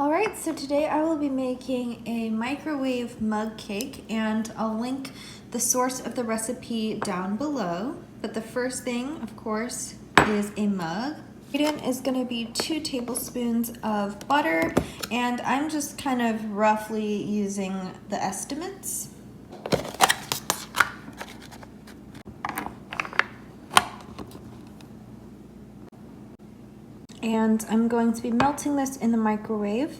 Alright, so today I will be making a microwave mug cake, and I'll link the source of the recipe down below. But the first thing, of course, is a mug. The ingredient is going to be 2 tablespoons of butter, and I'm just kind of roughly using the estimates. And I'm going to be melting this in the microwave.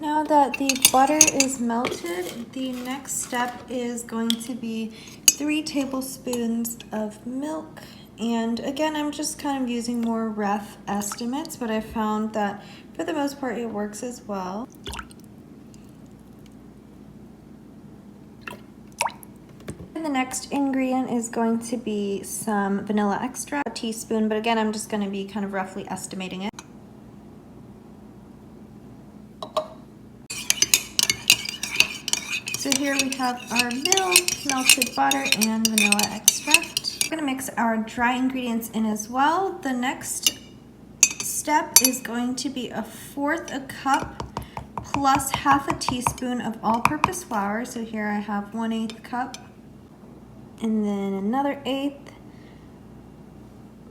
Now that the butter is melted, the next step is going to be 3 tablespoons of milk. And again, I'm just kind of using more rough estimates, but I found that for the most part it works as well. And the next ingredient is going to be some vanilla extract, a teaspoon, but again, I'm just going to be kind of roughly estimating it. So here we have our milk, melted butter, and vanilla extract. We're going to mix our dry ingredients in as well. The next step is going to be 1/4 cup plus 1/2 teaspoon of all-purpose flour. So here I have 1/8 cup. And then another 1/8.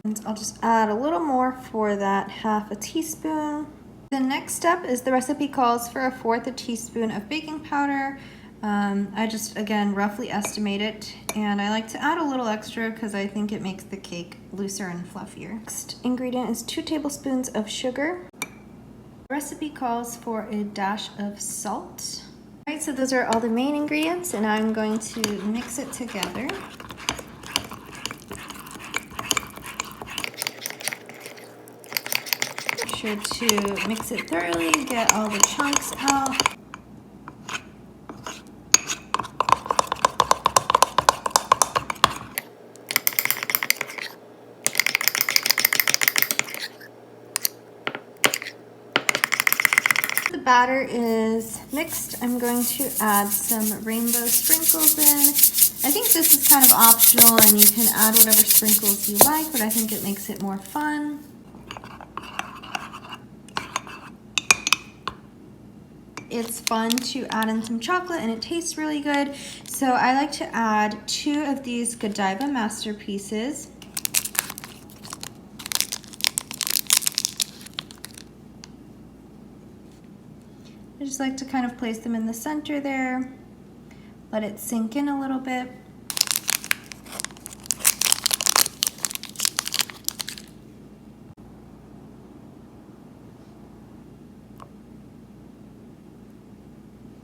And I'll just add a little more for that 1/2 teaspoon. The next step is the recipe calls for 1/4 teaspoon of baking powder. I just, again, roughly estimate it, and I like to add a little extra because I think it makes the cake looser and fluffier. Next ingredient is 2 tablespoons of sugar. The recipe calls for a dash of salt. Alright, so those are all the main ingredients, and I'm going to mix it together. Make sure to mix it thoroughly, get all the chunks out. The batter is mixed. I'm going to add some rainbow sprinkles in. I think this is kind of optional, and you can add whatever sprinkles you like, but I think it makes it more fun. It's fun to add in some chocolate, and it tastes really good. So I like to add 2 of these Godiva masterpieces. I just like to kind of place them in the center there, let it sink in a little bit.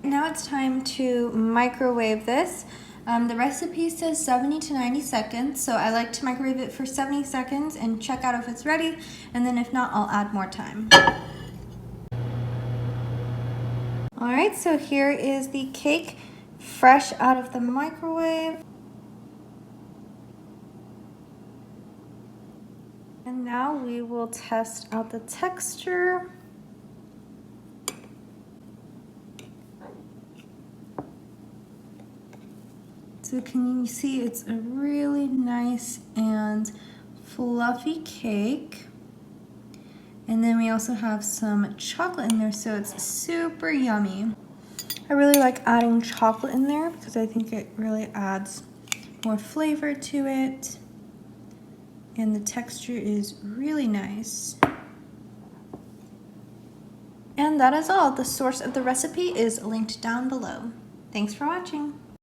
Now it's time to microwave this. The recipe says 70 to 90 seconds, so I like to microwave it for 70 seconds and check out if it's ready, and then if not, I'll add more time. Alright, so here is the cake fresh out of the microwave. And now we will test out the texture. So can you see it's a really nice and fluffy cake. And then we also have some chocolate in there, so it's super yummy. I really like adding chocolate in there because I think it really adds more flavor to it. And the texture is really nice. And that is all. The source of the recipe is linked down below. Thanks for watching.